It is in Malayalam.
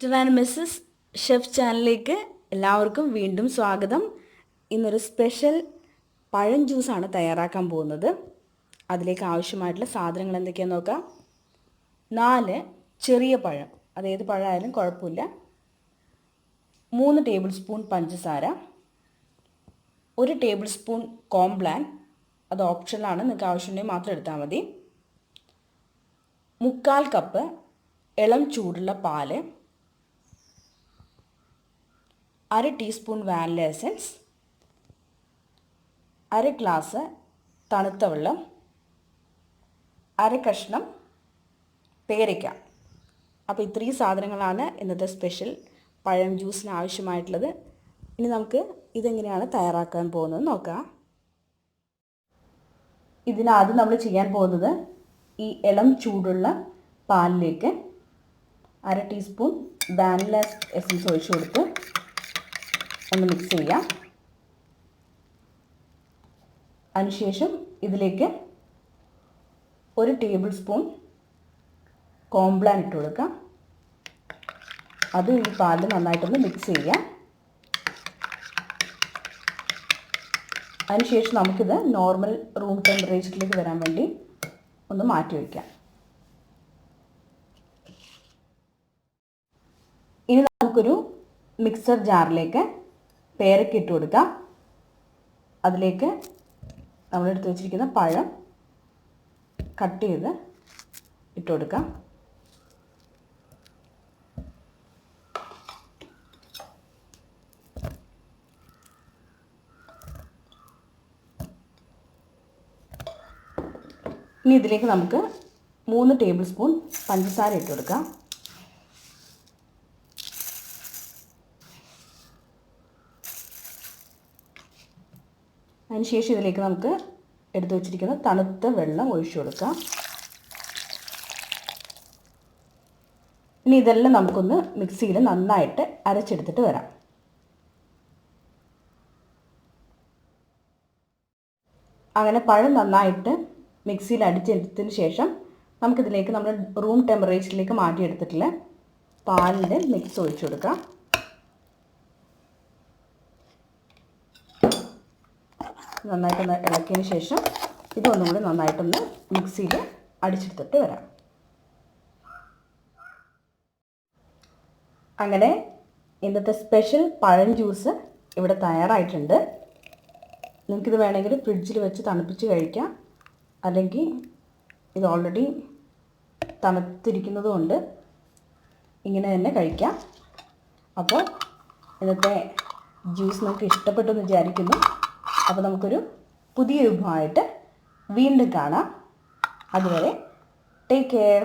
മിസ്റ്റർ ആൻഡ് മിസ്സസ് ഷെഫ് ചാനലിലേക്ക് എല്ലാവർക്കും വീണ്ടും സ്വാഗതം. ഇന്നൊരു സ്പെഷ്യൽ പഴം ജ്യൂസാണ് തയ്യാറാക്കാൻ പോകുന്നത്. അതിലേക്ക് ആവശ്യമായിട്ടുള്ള സാധനങ്ങൾ എന്തൊക്കെയാണെന്ന് നോക്കാം. 4 ചെറിയ പഴം, അതേത് പഴമായാലും കുഴപ്പമില്ല. 3 ടേബിൾ സ്പൂൺ പഞ്ചസാര, 1 ടേബിൾ സ്പൂൺ കോംപ്ലാൻ, അത് ഓപ്ഷണലാണ്, നിങ്ങൾക്ക് ആവശ്യമുണ്ടെങ്കിൽ മാത്രം എടുത്താൽ മതി. 3/4 കപ്പ് ഇളം ചൂടുള്ള പാല്, 1/2 ടീസ്പൂൺ വാനില എസൻസ്, 1/2 ഗ്ലാസ് തണുത്ത വെള്ളം, 1/2 കഷ്ണം പേരയ്ക്ക. അപ്പോൾ ഇത്രയും സാധനങ്ങളാണ് ഇന്നത്തെ സ്പെഷ്യൽ പഴം ജ്യൂസിന് ആവശ്യമായിട്ടുള്ളത്. ഇനി നമുക്ക് ഇതെങ്ങനെയാണ് തയ്യാറാക്കാൻ പോകുന്നത് നോക്കാം. ഇതിനാദ്യം നമ്മൾ ചെയ്യാൻ പോകുന്നത്, ഈ ഇളം ചൂടുള്ള പാലിലേക്ക് 1/2 ടീസ്പൂൺ വാനില എസൻസ് ഒഴിച്ചു കൊടുത്ത് ഒന്ന് മിക്സ് ചെയ്യാം. അതിനുശേഷം ഇതിലേക്ക് 1 ടേബിൾ സ്പൂൺ കോംപ്ലാൻ ഇട്ട് കൊടുക്കാം. അത് ഈ പാലിൽ നന്നായിട്ടൊന്ന് മിക്സ് ചെയ്യാം. അതിനുശേഷം നമുക്കിത് നോർമൽ റൂം ടെമ്പറേച്ചറിലേക്ക് വരാൻ വേണ്ടി ഒന്ന് മാറ്റി വയ്ക്കാം. ഇനി നമുക്കൊരു മിക്സർ ജാറിലേക്ക് പേരയ്ക്ക ഇട്ട് കൊടുക്കാം. അതിലേക്ക് നമ്മളെടുത്ത് വെച്ചിരിക്കുന്ന പഴം കട്ട് ചെയ്ത് ഇട്ട് കൊടുക്കാം. ഇനി ഇതിലേക്ക് നമുക്ക് 3 ടേബിൾ സ്പൂൺ പഞ്ചസാര ഇട്ട് കൊടുക്കാം. അതിനുശേഷം ഇതിലേക്ക് നമുക്ക് എടുത്തു വച്ചിരിക്കുന്ന തണുത്ത വെള്ളം ഒഴിച്ചു കൊടുക്കാം. ഇനി ഇതെല്ലാം നമുക്കൊന്ന് മിക്സിയിൽ നന്നായിട്ട് അരച്ചെടുത്തിട്ട് വരാം. അങ്ങനെ പഴം നന്നായിട്ട് മിക്സിയിൽ അടിച്ചെടുത്തതിന് ശേഷം നമുക്കിതിലേക്ക് നമ്മൾ റൂം ടെമ്പറേച്ചറിലേക്ക് മാറ്റിയെടുത്തിട്ടുള്ള പാലിൻ്റെ മിക്സ് ഒഴിച്ചു കൊടുക്കാം. നന്നായിട്ടൊന്ന് ഇളക്കിയതിന് ശേഷം ഇതൊന്നും കൂടി നന്നായിട്ടൊന്ന് മിക്സിയിൽ അടിച്ചെടുത്തിട്ട് വരാം. അങ്ങനെ ഇന്നത്തെ സ്പെഷ്യൽ പഴം ജ്യൂസ് ഇവിടെ തയ്യാറായിട്ടുണ്ട്. നിങ്ങൾക്കിത് വേണമെങ്കിൽ ഫ്രിഡ്ജിൽ വെച്ച് തണുപ്പിച്ച് കഴിക്കാം, അല്ലെങ്കിൽ ഇത് ഓൾറെഡി തണുത്തിരിക്കുന്നത് കൊണ്ട് ഇങ്ങനെ തന്നെ കഴിക്കാം. അപ്പോൾ ഇന്നത്തെ ജ്യൂസ് നിങ്ങൾക്ക് ഇഷ്ടപ്പെട്ടു എന്ന് വിചാരിക്കുന്നു. അപ്പോൾ നമുക്കൊരു പുതിയ വിഭവമായിട്ട് വീണ്ടും കാണാം. അതുവരെ ടേക്ക് കെയർ.